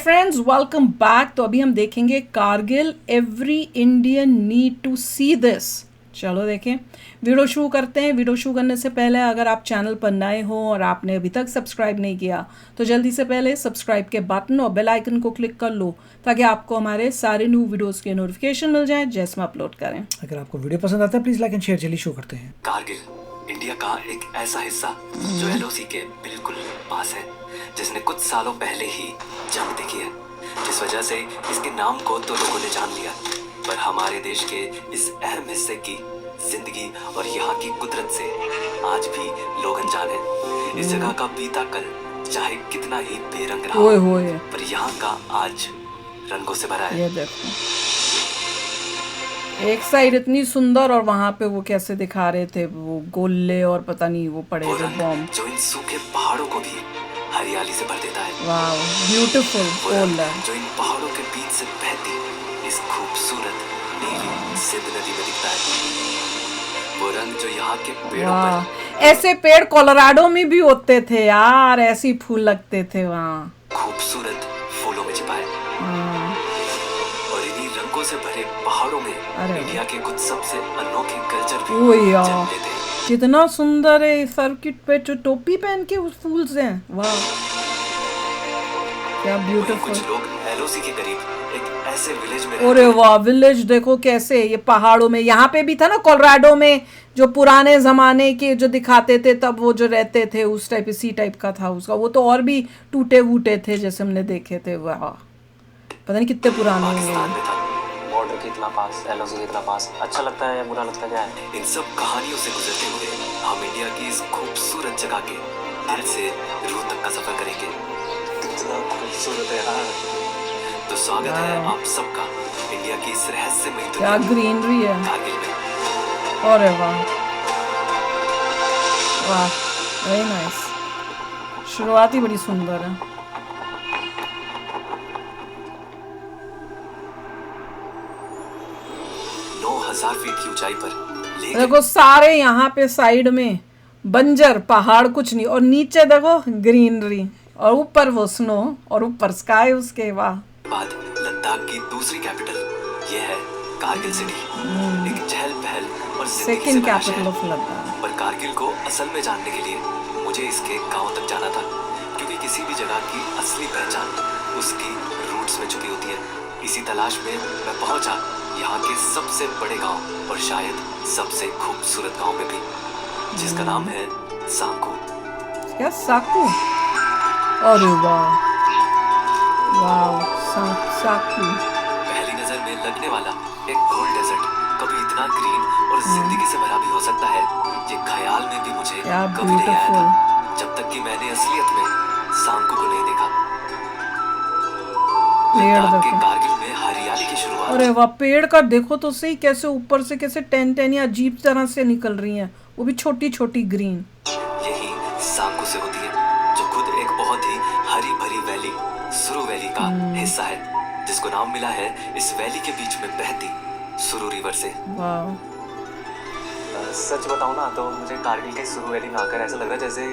Friends, welcome back. तो अभी हम देखेंगे Kargil. Every Indian need to see this. चलो देखें, वीडियो शुरू करते हैं। वीडियो शुरू करने से पहले अगर आप चैनल पर नए हो और आपने अभी तक सब्सक्राइब नहीं किया तो जल्दी से पहले सब्सक्राइब के बटन और बेल आइकन को क्लिक कर लो ताकि आपको हमारे सारे न्यू वीडियोस के नोटिफिकेशन मिल जाएं जैसे हम अपलोड करें। अगर आपको वीडियो पसंद आता है प्लीज लाइक एंड शेयर। चलिए शुरू करते हैं। कारगिल इंडिया का एक ऐसा हिस्सा जो एलओसी के बिल्कुल पास है, जिसने कुछ सालों पहले ही जंग देखी है, जिस वजह से इसके नाम को तो लोगों ने जान लिया, पर हमारे देश के इस अहम हिस्से की जिंदगी और यहाँ की कुदरत से आज भी लोग अनजान हैं। इस जगह का बीता कल चाहे कितना ही बेरंग रहा ओए हो, होए, पर यहाँ का आज रंगों से भरा है। ये देखो, एक साइड इतनी सुंदर और वहां पे वो कैसे दिखा रहे थे वो गोले और पता नहीं वो पड़े वो थे रंग बॉम्ब। जो इन सूखे पहाड़ों को भी हरियाली से भर देता है। वाह, ब्यूटीफुल वो रंग गोल्ड। जो इन पहाड़ों के बीच से बहती इस खूबसूरत नीली सिंध नदी में दिखता है। वो रंग जो यहाँ के पेड़ों वाह, पर ऐसे पेड़ कोलोराडो में भी होते थे यार, ऐसे ही फूल लगते थे वहाँ। खूबसूरत फूलों में छिपा है। हाँ, और इन्हीं रंगों से भरे पहाड़ों में अरे इंडिया के कुछ सबसे अनोखे कल्चर भी ओए यार, जन्म लेते हैं। कितना सुंदर है। सर्किट पे जो टोपी पहन के उस फूल से, वाह क्या वहीं ब्यूटीफुल। कुछ लोग एलओसी के करीब एक ऐसे विलेज में अरे वाह, विलेज देखो कैसे ये पहाड़ों में। यहाँ पे भी था ना कोलोराडो में, जो पुराने जमाने के जो दिखाते थे तब वो जो रहते थे उस टाइप, इसी टाइप का था उसका। वो तो और भी टूटे वूटे थे जैसे हमने देखे थे। वाह, पता नहीं कितने पुराने पाकिस्तान होंगे। में था। बॉर्डर के इतना पास, एलओसी के इतना पास, अच्छा लगता है या बुरा लगता है, क्या है? इन सब कहानियों से गुजरते हुए हम इंडिया की इस खूबसूरत जगह के दिल से रूह तक का सफर करेंगे। कितना खूबसूरत है यार। तो स्वागत है वाह। आप सबका इंडिया की इस रहस्यमयी क्या दुनिया ग्रीनरी है। कारगिल में। अरे वाह वाह, वेरी नाइस। शुरुआत ही बड़ी सुंदर है। 9,000 फीट की ऊंचाई पर, लेकिन देखो सारे यहाँ पे साइड में बंजर पहाड़, कुछ नहीं, और नीचे देखो ग्रीनरी, और ऊपर वो स्नो, और ऊपर स्काई उसके। वाह, बाद लद्दाख की दूसरी कैपिटल ये है कारगिल सिटी। एक चहल पहल और जिंदगी से सेकंड भरा कैपिटल शहर। ऑफ लद्दाख। पर कारगिल को असल में जानने के लिए मुझे इसके गांव तक जाना था, क्योंकि किसी भी जगह की असली पहचान उसकी रूट्स में छुपी होती है। इसी तलाश में मैं पहुंचा यहाँ के सबसे बड़े गांव और शायद सबसे खूबसूरत गांव में भी, जिसका नाम है सांकू। क्या साकू? अरे वाह वाह, साकू। पहली नजर में लगने वाला एक कोल्ड डेजर्ट कभी इतना ग्रीन और जिंदगी से भरा भी हो सकता है, ये ख्याल में भी मुझे क्या कभी नहीं आया था, beautiful। जब तक कि मैंने असलियत में सांकू को नहीं देखा। पेड़ लद्दाख के देखो, कारगिल में हरियाली की शुरुआत अरे वाह, पेड़ का देखो तो सही, कैसे ऊपर से कैसे टेन टेन या अजीब तरह से निकल रही हैं, वो भी छोटी छोटी ग्रीन। यही सांकू से होती है, जो खुद एक बहुत ही हरी भरी वैली, सुरु वैली का हिस्सा है, जिसको नाम मिला है इस वैली के बीच में बहती सुरु रिवर से। वाह, सच बताऊं ना तो मुझे कारगिल के सुरु वैली में आकर ऐसा लग रहा है जैसे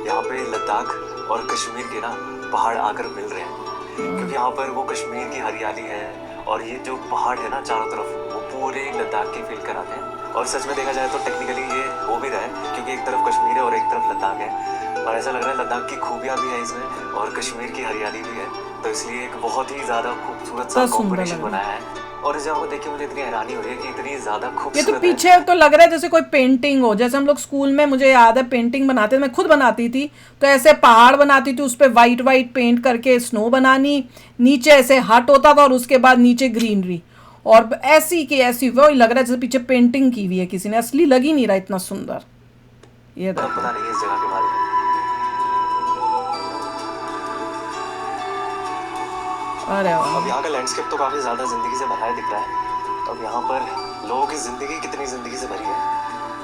यहाँ पे लद्दाख और कश्मीर के ना पहाड़ आकर मिल रहे हैं, क्योंकि यहाँ पर वो कश्मीर की हरियाली है और ये जो पहाड़ है ना चारों तरफ, वो पूरे लद्दाख की फील कराते हैं। और सच में देखा जाए तो टेक्निकली ये हो भी रहा है, क्योंकि एक तरफ कश्मीर है और एक तरफ लद्दाख है, और ऐसा लग रहा है लद्दाख की खूबियाँ भी है इसमें और कश्मीर की हरियाली भी है, तो इसलिए एक बहुत ही ज़्यादा खूबसूरत सा बहुत सुंदर कॉम्बिनेशन लग रहा बनाया है। और जब वो देख के मुझे इतनी हैरानी हो रही है कि इतनी ज़्यादा ये खूबसूरत तो है। पीछे तो लग रहा है जैसे कोई पेंटिंग हो। जैसे हम लोग स्कूल में, मुझे याद है पेंटिंग बनाते थे, मैं खुद बनाती थी, तो ऐसे पहाड़ बनाती थी, उस पे वाइट वाइट पेंट करके स्नो बनानी, नीचे ऐसे हट होता था और उसके बाद नीचे ग्रीनरी, और ऐसी की ऐसी। वो लग रहा है जैसे पीछे पेंटिंग की हुई है किसी ने, असली लग ही नहीं रहा इतना सुंदर। ये तब देखो, पता नहीं इस जगह के बारे में। अरे वाह, अब यहाँ का लैंडस्केप तो काफी ज्यादा जिंदगी से भरा है दिख रहा है। अब यहाँ पर लोगों की जिंदगी कितनी जिंदगी से भरी है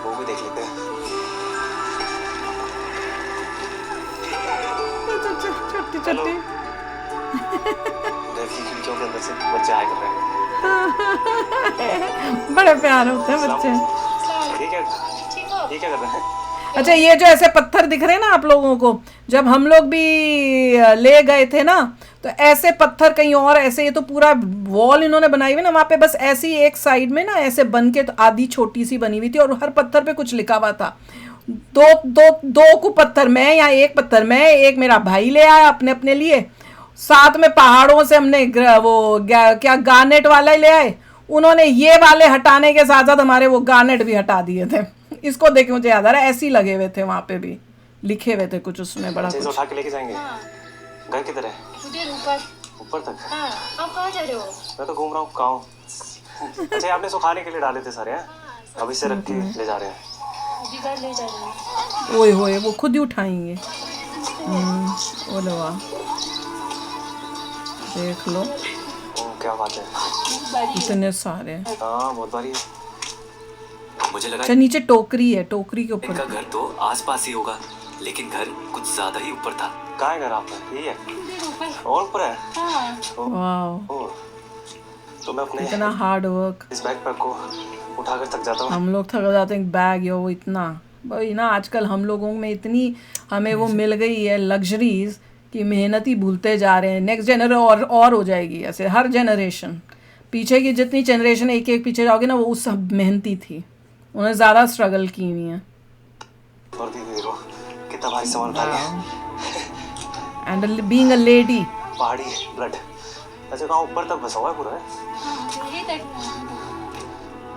वो भी देख लेते हैं। छोटी हेलो। छोटी। देखिए खिड़कियों के अंदर से बच्चे आए कर रहे हैं। बड़े प्यार होते हैं बच्चे। ये क्या कर रहे हैं? अच्छा, ये जो ऐसे पत्थर दिख रहे हैं ना आप लोगों को, जब हम लोग भी ले गए थे ना, तो ऐसे पत्थर कहीं और ऐसे, ये तो पूरा वॉल इन्होंने बनाई हुई ना वहाँ पे, बस ऐसी एक साइड में ना ऐसे बन के तो आधी छोटी सी बनी हुई थी और हर पत्थर पे कुछ लिखा हुआ था। दो दो दो को पत्थर मैं, या एक पत्थर मैं, एक मेरा भाई ले आया अपने अपने लिए, साथ में पहाड़ों से हमने क्या गार्नेट वाला ही ले आए, उन्होंने ये वाले हटाने के साथ साथ हमारे वो गार्नेट भी हटा दिए थे। इसको देख के मुझे याद आ रहा है, ऐसे ही लगे हुए थे वहाँ पे भी, लिखे हुए थे कुछ उसमें बड़ा चीज कुछ। उठा के लेके जाएंगे। घर किधर है? उधर ऊपर। ऊपर तक? हाँ, आप कहाँ जा रहे हो? मैं तो घूम रहा हूँ। कहाँ? अच्छा, आपने सुखाने के लिए डाले थे सारे हैं, अभी से रख के ले जा रहे हैं। अभी घर ले जा रहे हैं। ओए होए, वो खुद ही उठाएंगे। ओले वाह, देख लो ओ क्या बात है, इतने सारे। हाँ बहुत भारी है। मुझे लगा अच्छा नीचे टोकरी है, टोकरी के इनका ऊपर। घर तो आसपास ही होगा, लेकिन घर कुछ ज्यादा ही ऊपर था। कहाँ है घर आपका? यही है उधर ऊपर। और ऊपर है? हाँ, वाह, ओ, तो मैं अपने इतना हार्ड वर्क। इस बैकपैक को उठाकर थक जाता हूँ। हम लोग थक जाते हैं बैग यो, वो इतना वही ना, आजकल हम लोगों में इतनी हमें वो मिल गई है लग्जरीज कि मेहनत ही भूलते जा रहे हैं। नेक्स्ट जनरेशन और हो जाएगी ऐसे, हर जनरेशन पीछे की जितनी जनरेशन एक एक पीछे जाओगे ना, वो उस सब मेहनती थी, उन्हें ज़्यादा स्ट्रगल की हुई है। और दीदी देखो कितना भारी सामान उठा लिया। And being a lady. पहाड़ी ब्लड। अच्छा कहाँ ऊपर तक बसा हुआ है पूरा है? हाँ, यही तक।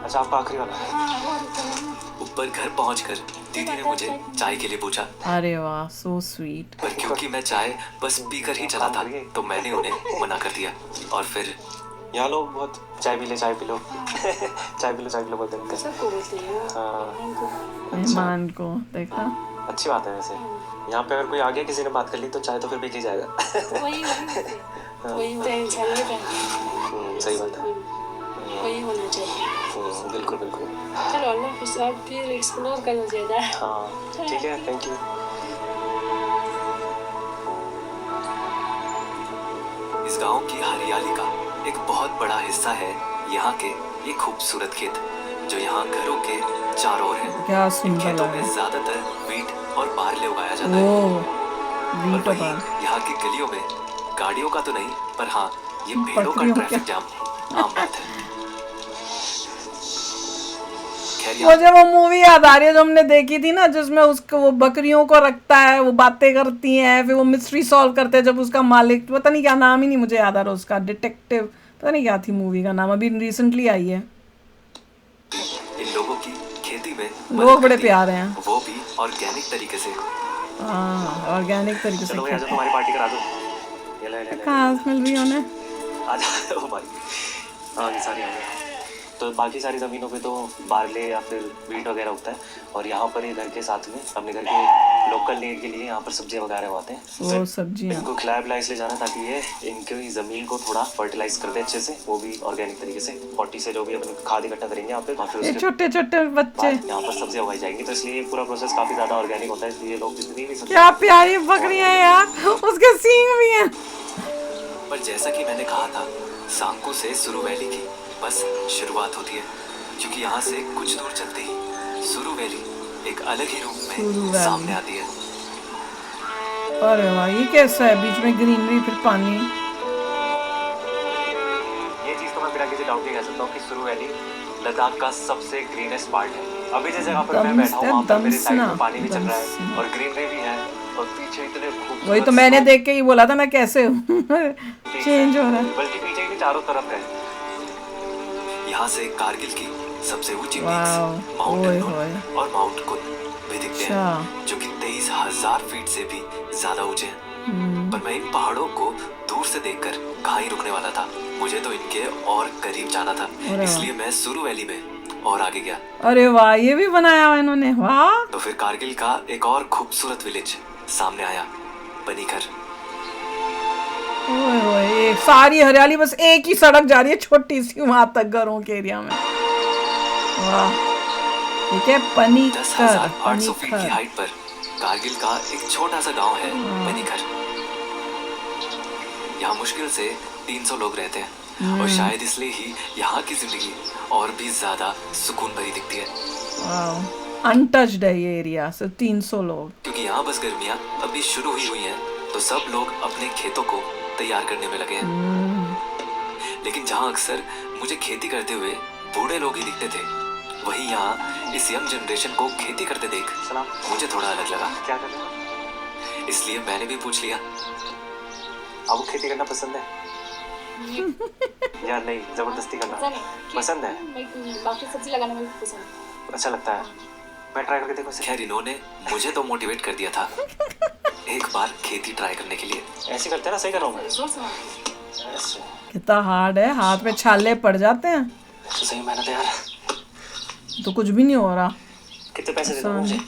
अच्छा आपका आखिरी वाला है? हाँ, और ऊपर। ऊपर घर पहुंचकर दीदी ने मुझे चाय के लिए पूछा, अरे वाह, सो स्वीट। पर क्योंकि मैं चाय बस पीकर ही चला था तो मैंने उन्हें मना कर दिया। और फिर यहाँ लोग बहुत चाय पी लो चाय पी लो चाय पी लो चाय पी लो बोलते हैं। सबको बोलते हैं। हाँ मेहमान को देखा। अच्छी बात है वैसे। यहाँ पे अगर कोई आ गया किसी ने बात कर ली तो चाय तो फिर पी ली जाएगा। वही वही टेंशन नहीं रहता। सही बात है। वही होना चाहिए। बिल्कुल बिल्कुल। चलो अल्लाह के साथ फिर एक्सप्लोर करना चाहिए। हाँ ठीक है, थैंक यू। इस गांव की हरियाली का एक बहुत बड़ा हिस्सा है यहाँ के ये खूबसूरत खेत, जो यहाँ घरों के चारों ओर है। क्या इन सुंदर खेतों लग में रहा है। ज्यादातर वीट और बारले उगाया जाता है। ओ और वीट वहीं बार। यहाँ की गलियों में गाड़ियों का तो नहीं, पर हाँ ये भेड़ों का बकरियों ट्रैफिक क्या? जाम आम बात है। खैर यहाँ मुझे वो मूवी याद आ रही है जो हमने देखी थी ना, जिसमें उसको वो बकरियों को रखता है, वो बातें करती हैं, फिर वो मिस्ट्री सॉल्व करते हैं, जब उसका मालिक, पता नहीं क्या नाम ही नहीं मुझे याद आ रहा उसका, डिटेक्टिव, पता नहीं क्या थी मूवी का नाम, अभी रिसेंटली आई है। इन लोगों की खेती में लोग मदद बड़े करती है, प्यारे हैं। वो भी ऑर्गेनिक तरीके से। हाँ, ऑर्गेनिक तरीके से चलो भैया खाते तुम्हारी पार्टी करा दो। ये ले ले हैं। ले। कहाँ मिल रही है उन्हें? आ जाओ भाई। हाँ ये सारी आ गई। तो बाकी सारी ज़मीनों पे तो बारले या फिर वीट वगैरह होता है, और यहाँ पर ये घर के साथ में अपने घर के लोकल नीड के लिए यहाँ पर सब्जियाँ वगैरह उगाते हैं। वो सब्जियाँ। इनको खिलाया पिलाया इसलिए जाना ताकि ये इनकी ज़मीन को थोड़ा फर्टिलाइज कर दे अच्छे से, वो भी ऑर्गेनिक तरीके से। 40 से जो भी अपने खाद इकट्ठा करेंगे यहाँ पे, और फिर ये उसके छोटे छोटे बच्चे, बाद यहाँ पर सब्जियाँ उगाई जाएंगी। तो इसलिए पूरा प्रोसेस काफ़ी ज़्यादा ऑर्गेनिक होता है, इसलिए लोग जितनी भी क्या प्यारी बकरियां हैं यार, उसके सींग भी हैं। पर जैसा कि मैंने कहा था, सांको से सुरु वैली की बस शुरुआत होती है, क्योंकि यहाँ से कुछ दूर चलते ही सुरु वैली एक अलग ही रूप सुरु में वैली। सामने आती है। अरे वाह, ये कैसा है, बीच में ग्रीनरी फिर पानी। ये चीज़ तो मैं बिना किसी डाउट के कह सकता हूँ कि सुरु वैली लद्दाख का सबसे ग्रीनेस्ट पार्ट है। अभी जिस जगह पर मैं बैठा हूँ वहाँ पर मेरे साइड में पानी भी चल रहा है और ग्रीनरी भी है, और पीछे इतने खूबसूरत वही तो मैंने देख के ही बोला था ना, कैसे चेंज हो रहा है। बल्कि पीछे ही नहीं, चारों तरफ है। यहाँ से कारगिल की सबसे ऊंची वाओ, पीक्स माउंट ओए नून होए। और माउंट कुन भी दिखते अच्छा। हैं, जो कि 23,000 फीट से भी ज्यादा ऊंचे हैं। पर मैं इन पहाड़ों को दूर से देखकर कहाँ ही रुकने वाला था, मुझे तो इनके और करीब जाना था, अरे इसलिए मैं सुरु वैली में और आगे गया। अरे वाह, ये भी बनाया हुआ इन्होंने, वाह। तो फिर कारगिल का एक और खूबसूरत विलेज सामने आया, बनीकर। ओए ओए, ये सारी हरियाली, बस एक ही सड़क जा रही है छोटी सी वहां तक घरों के एरिया में। वाह, ठीक है, पनीकर। 10,800 फीट की पनीकर। हाइट पर कारगिल का एक छोटा सा गांव है बनीकर। यहाँ मुश्किल से 300 लोग रहते हैं, और शायद इसलिए ही यहाँ की जिंदगी और भी ज्यादा सुकून भरी दिखती है, वाह, अनटच्ड है ये एरिया, सिर्फ 300 लोग। क्योंकि यहाँ बस गर्मियाँ अभी शुरू ही हुई हैं, तो सब लोग अपने खेतों को तैयार करने में लगे हैं। लेकिन जहाँ अक्सर मुझे खेती करते हुए बूढ़े लोग ही दिखते थे, वहीं यहाँ इस यंग जनरेशन को खेती करते देख सलाम। मुझे थोड़ा अलग लगा। क्या कर रहे हो? इसलिए मैंने भी पूछ लिया, आपको खेती करना पसंद है या नहीं? जबरदस्ती करना पसंद है? बाकी सब्जी लगाना मुझे पसंद। अच्छा लगता है, मैं ट्राई करके देखो। खैर इन्होंने मुझे तो मोटिवेट कर दिया था एक बार खेती ट्राई करने के लिए। ऐसे करते हैं ना, सही कर रहा हूँ मैं? जोर से मारो। ऐसे कितना हार्ड है, हाथ में छाले पड़ जाते हैं तो सही मेहनत है यार। तो कुछ भी नहीं हो रहा। कितने पैसे देना मुझे?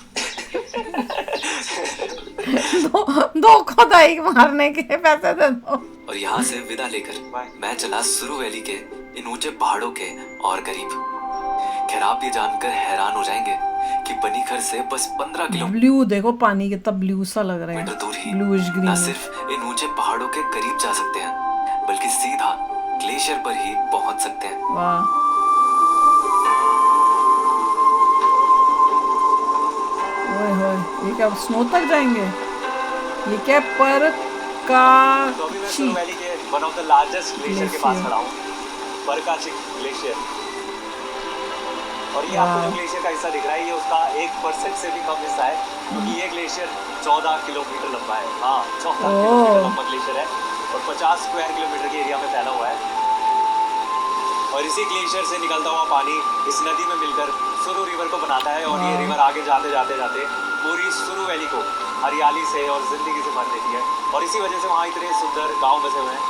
दो खुदाई मारने के पैसे दे दो। और यहाँ से विदा लेकर मैं चला सुरु वैली के इन ऊंचे पहाड़ों के और करीब। खैर आप ये जानकर हैरान हो जाएंगे कि बनीघर से बस 15 किलोमीटर ब्लू देखो, पानी कितना ब्लू सा लग रहा है, दूर ही ब्लूइश न ग्रीन। सिर्फ इन ऊंचे पहाड़ों के करीब जा सकते हैं, बल्कि सीधा ग्लेशियर पर ही पहुंच सकते हैं। वाह, ओए होए, ये क्या स्नो तक जाएंगे? ये क्या पर का तो अभी मैं सुरु वैली के one of the largest glacier के पास खड़ा हूँ, बरकाचिक ग्लेशियर। और ये आपको जो ग्लेशियर का हिस्सा दिख रहा है, ये उसका 1% से भी कम हिस्सा है, क्योंकि ये ग्लेशियर 14 किलोमीटर लंबा है। हाँ, 14 किलोमीटर लंबा ग्लेशियर है और 50 स्क्वायर किलोमीटर के एरिया में फैला हुआ है। और इसी ग्लेशियर से निकलता हुआ पानी इस नदी में मिलकर सुरु रिवर को बनाता है, और ये रिवर आगे जाते जाते जाते पूरी सुरु वैली को हरियाली से और जिंदगी से भर देती है। और इसी वजह से वहाँ इतने सुंदर गांव बसे हुए हैं।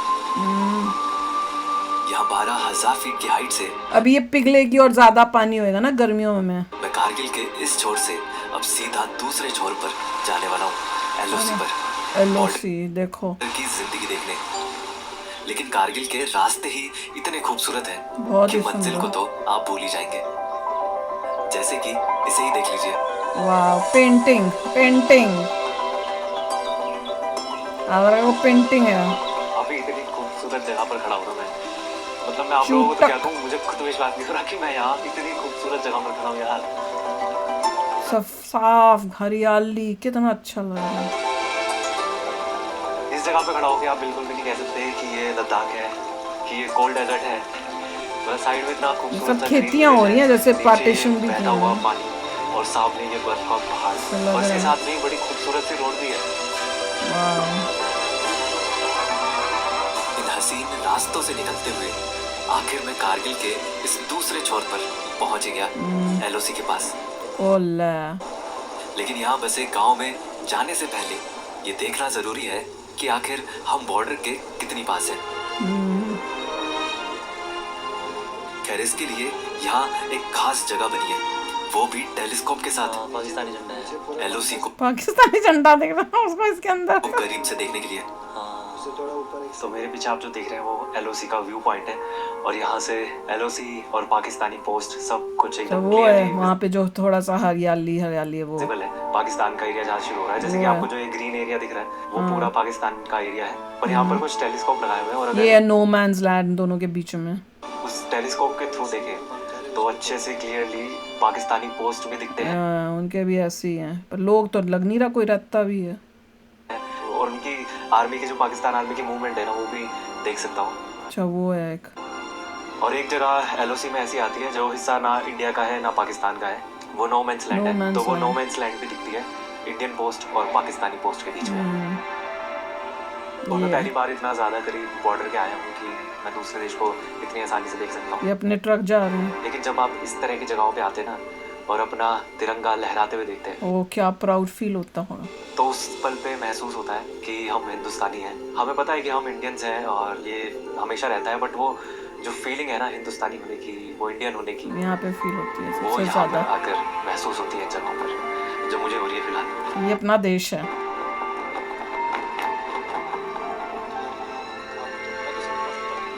यहाँ 12,000 फीट की हाइट से अभी ये पिघलेगी और ज्यादा पानी होएगा ना गर्मियों में। मैं कारगिल के इस छोर से अब सीधा दूसरे छोर पर जाने वाला हूँ, एलओसी पर, एलओसी देखो, की जिंदगी देखने। लेकिन कारगिल के रास्ते ही इतने खूबसूरत हैं बहुत कि ही मंजिल को सुंदर। तो आप भूल ही जाएंगे। जैसे कि इसे ही देख लीजिए। वाह, पेंटिंग पेंटिंग, और वो पेंटिंग है। अभी इतनी खूबसूरत जगह पर खड़ा हूँ मैं, मतलब मैं आप लोगों को तो क्या कहूँ, मुझे खुद विश्वास नहीं हो रहा कि मैं यहाँ इतनी खूबसूरत जगह पर खड़ा हूँ यार। सब साफ हरियाली, कितना अच्छा लग रहा है। इस जगह पे खड़ा होकर आप बिल्कुल भी नहीं कह सकते कि ये लद्दाख है, कि ये कोल्ड डेजर्ट है। मतलब साइड में इतना खूबसूरत सब सा खेतियाँ green हो रही हैं, है, जैसे नीचे पार्टीशन भी बहता किया हुआ है। पानी, और सामने ये बर्फ का पहाड़, लग और इसके रहा है। साथ में ही बड़ी खूबसूरत सी रोड भी है। वाह, इन हसीन रास्तों से निकलते हुए आखिर में कारगिल के इस दूसरे छोर पर पहुंच गया, एलओसी के पास। ओला, लेकिन यहाँ बसे गांव में जाने से पहले ये देखना जरूरी है कि आखिर हम बॉर्डर के कितनी पास हैं। खैर इसके लिए यहाँ एक खास जगह बनी है, वो भी टेलीस्कोप के साथ। पाकिस्तानी झंडा है, एलओसी को पाकिस्तानी झंडा दिख रहा है उसको इसके अंदर। करीब से देखने के लिए। तो मेरे पीछे आप जो देख रहे हैं वो एलओसी का व्यू पॉइंट है, और यहाँ से एलओसी और पाकिस्तानी पोस्ट सब कुछ तो एकदम वो है क्लियरली वहाँ पे जो थोड़ा सा हरियाली हरियाली है वो। विजिबल है। पाकिस्तान का एरिया जहाँ शुरू हो रहा है, जैसे कि वो है। आपको जो ये ग्रीन एरिया दिख रहा है वो पूरा पाकिस्तान का एरिया है, और यहाँ पर कुछ टेलीस्कोप लगाए हुए हैं, और ये अगर है नो मैंस लैंड दोनों के बीच में। उस टेलीस्कोप के थ्रू देखें तो अच्छे से क्लियरली पाकिस्तानी पोस्ट भी दिखते हैं, उनके भी ऐसे ही हैं, पर लोग तो लग नहीं रहा कोई रहता भी है। और उनकी आर्मी की जो पाकिस्तान आर्मी की मूवमेंट है ना, वो भी देख सकता हूँ। अच्छा वो है एक। और एक जगह एलओसी में ऐसी आती है जो हिस्सा ना इंडिया का है ना पाकिस्तान का है, वो नो मैंस लैंड No है। man's तो वो land। नो मैंस लैंड भी दिखती है इंडियन पोस्ट और पाकिस्तानी पोस्ट के बीच में। तो मैं ये पहली बार इतना ज़्यादा करीब बॉर्डर के आया हूँ कि मैं दूसरे देश को इतनी आसानी से देख सकता हूँ। ये अपने ट्रक जा रहे हैं। लेकिन जब आप इस तरह की जगहों पे आते हैं ना, और अपना तिरंगा लहराते हुए देखते हैं, ओ क्या प्राउड फील होता होगा। तो उस पल पे महसूस होता है कि हम हिंदुस्तानी हैं। हमें पता है कि हम इंडियंस हैं, और ये हमेशा रहता है, बट वो जो फीलिंग है ना हिंदुस्तानी होने की, वो इंडियन होने की, यहाँ पे फील होती है वो सबसे यहाँ पर ज्यादा। आकर महसूस होती है इन जगहों पर, जो मुझे हो रही है फिलहाल। ये अपना देश है।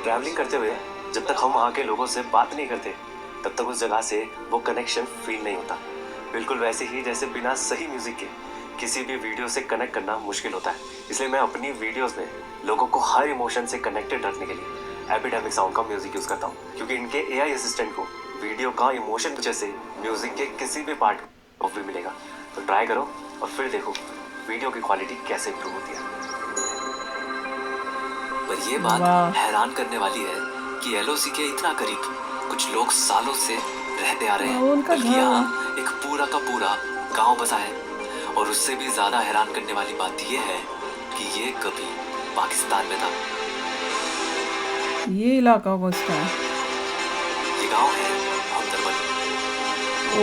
ट्रैवलिंग करते हुए जब तक हम वहाँ के लोगों से बात नहीं करते, तब तक उस जगह से वो कनेक्शन फील नहीं होता। बिल्कुल वैसे ही जैसे बिना सही म्यूजिक के किसी भी वीडियो से कनेक्ट करना मुश्किल होता है। इसलिए मैं अपनी वीडियोस में लोगों को हर इमोशन से कनेक्टेड रखने के लिए एपिडेमिक साउंड का म्यूजिक यूज करता हूँ, क्योंकि इनके एआई असिस्टेंट को वीडियो का इमोशन जैसे म्यूजिक के किसी भी पार्ट ऑफ भी मिलेगा। तो ट्राई करो और फिर देखो वीडियो की क्वालिटी कैसे इंप्रूव होती है। पर ये बात वाह। हैरान करने वाली है कि एलओसी के इतना करीब कुछ लोग सालों से रहते आ रहे हाँ, हैं, उनका बल्कि घर। यहाँ एक पूरा का पूरा गांव बसा है। और उससे भी ज्यादा हैरान करने वाली बात ये है कि ये कभी पाकिस्तान में था। ये इलाका कौन-सा है? ये गांव है हुंदरबन।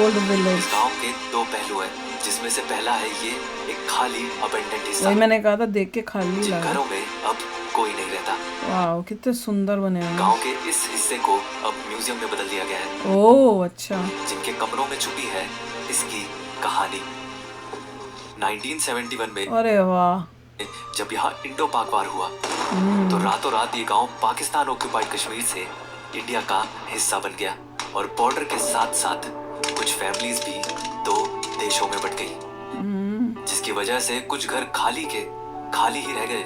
ओल्ड इस विलेज। गांव के दो पहलू हैं, जिसमें से पहला है ये एक खाली अबेंडेंट हिस्सा वही मैंने कहा था, देख के खाली जिन लगा। घरों में अब कोई नहीं रहता। वाह, कितने सुंदर बने हुए हैं। गांव के इस हिस्से को अब म्यूजियम में बदल दिया गया है, ओह अच्छा। जिनके कमरों में छुपी है इसकी कहानी। 1971 में अरे वाह। जब यहाँ इंडो पाक वार हुआ तो रातों रात ये गांव पाकिस्तान ऑक्यूपाइड कश्मीर से इंडिया का हिस्सा बन गया। और बॉर्डर के साथ साथ कुछ फैमिलीज भी दो देशों में बट गई, जिसकी वजह से कुछ घर खाली ही रह गए।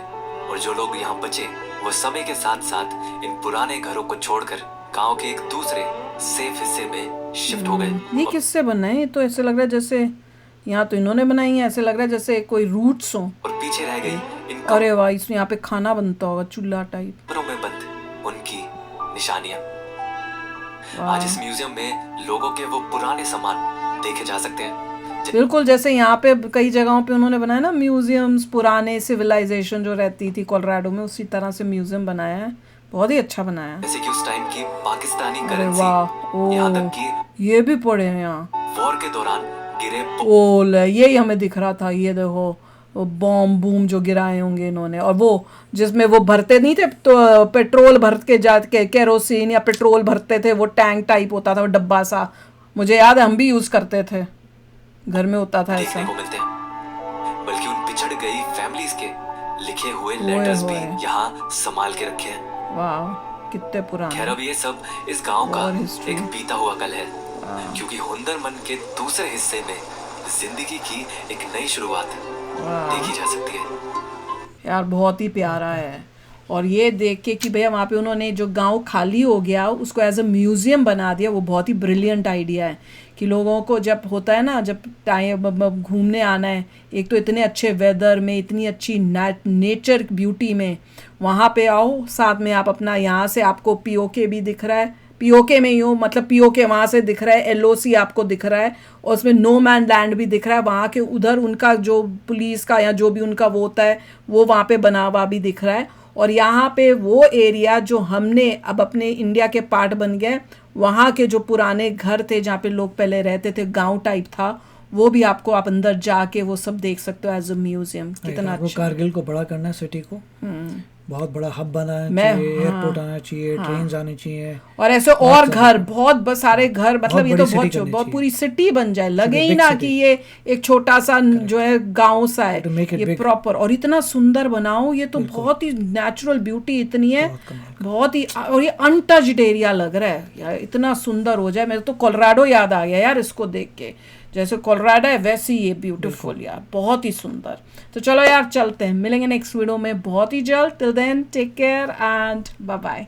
और जो लोग यहाँ बचे वो समय के साथ साथ इन पुराने घरों को छोड़कर गांव के एक दूसरे सेफ हिस्से में शिफ्ट हो गए। ये किससे बना है? ये तो ऐसे लग रहा है जैसे यहाँ तो इन्होंने बनाई है, ऐसे लग रहा है जैसे कोई रूट्स हो। और पीछे रह गई इन अरे वाह, इसमें यहाँ पे खाना बनता होगा, चूल्हा टाइप। कमरों में बंद उनकी निशानियां। आज इस म्यूजियम में लोगों के वो पुराने सामान देखे जा सकते हैं। बिल्कुल जैसे यहाँ पे कई जगहों पे उन्होंने बनाया ना म्यूजियम्स, पुराने सिविलाइजेशन जो रहती थी कोलोराडो में, उसी तरह से म्यूजियम बनाया है। बहुत ही अच्छा बनाया है। जैसे कि उस टाइम की पाकिस्तानी अरे करेंसी, वाह। यहाँ तक ओ, कि ये भी पड़े हैं यहाँ। वॉर के दौरान गिरे ओल, यही हमें दिख रहा था। ये देखो वो बॉम्ब बूम जो गिराए होंगे इन्होंने। और वो जिसमें वो भरते नहीं थे तो पेट्रोल भर के जाके, केरोसिन या पेट्रोल भरते थे, वो टैंक टाइप होता था, वो डब्बा सा। मुझे याद है हम भी यूज करते थे, घर में होता था देखने ऐसा। को मिलते हैं। बल्कि उन पिछड़ गई फैमिलीज के लिखे हुए ओए लेटर्स भी होए। यहाँ संभाल के रखे हैं। वाह, कितने पुराने। खैर अब ये सब इस गांव का और history। एक बीता हुआ कल है, क्योंकि हुंदरबन के दूसरे हिस्से में जिंदगी की एक नई शुरुआत देखी जा सकती है। यार बहुत ही प्यारा है। और ये देख के कि भैया वहाँ पे उन्होंने जो गांव खाली हो गया उसको एज अ म्यूजियम बना दिया, वो बहुत ही ब्रिलियंट आइडिया है। कि लोगों को जब होता है ना, जब टाइम घूमने आना है, एक तो इतने अच्छे वेदर में, इतनी अच्छी नेचर ब्यूटी में, वहाँ पे आओ। साथ में आप अपना यहाँ से आपको पीओके भी दिख रहा है, पीओके में ही हो, मतलब पीओके वहाँ से दिख रहा है, एलओसी आपको दिख रहा है, और उसमें नो मैन लैंड भी दिख रहा है। वहाँ के उधर उनका जो पुलिस का या जो भी उनका वो होता है वो वहाँ पे बना हुआ भी दिख रहा है। और यहाँ पे वो एरिया जो हमने अब अपने इंडिया के पार्ट बन गए, वहाँ के जो पुराने घर थे जहाँ पे लोग पहले रहते थे, गांव टाइप था, वो भी आपको आप अंदर जाके वो सब देख सकते हो एज अ म्यूजियम। कितना वो अच्छा। कारगिल को बड़ा करना है, सिटी को बहुत बड़ा हब बनाना मैं- चाहिए, हाँ, एयरपोर्ट आना चाहिए, ट्रेन आनी चाहिए। और ऐसे और घर बहुत सारे घर, मतलब ये तो बड़ी city करनी बहुत चाहिए। पूरी सिटी बन जाए, लगे ही big ना city। कि ये एक छोटा सा जो है गांव सा है, To make it ये big। प्रॉपर। और इतना सुंदर बनाओ, ये तो बहुत ही नेचुरल ब्यूटी इतनी है, बहुत कमाल बहुत ही। और ये अनटच्ड एरिया लग रहा है यार, इतना सुंदर हो जाए। मेरे तो कोलोराडो याद आ गया यार इसको देख के। जैसे कोलोराडो है वैसे ही ये ब्यूटीफुल यार, बहुत ही सुंदर। तो चलो यार चलते हैं, मिलेंगे नेक्स्ट वीडियो में बहुत ही जल्द। Till then take care and bye bye.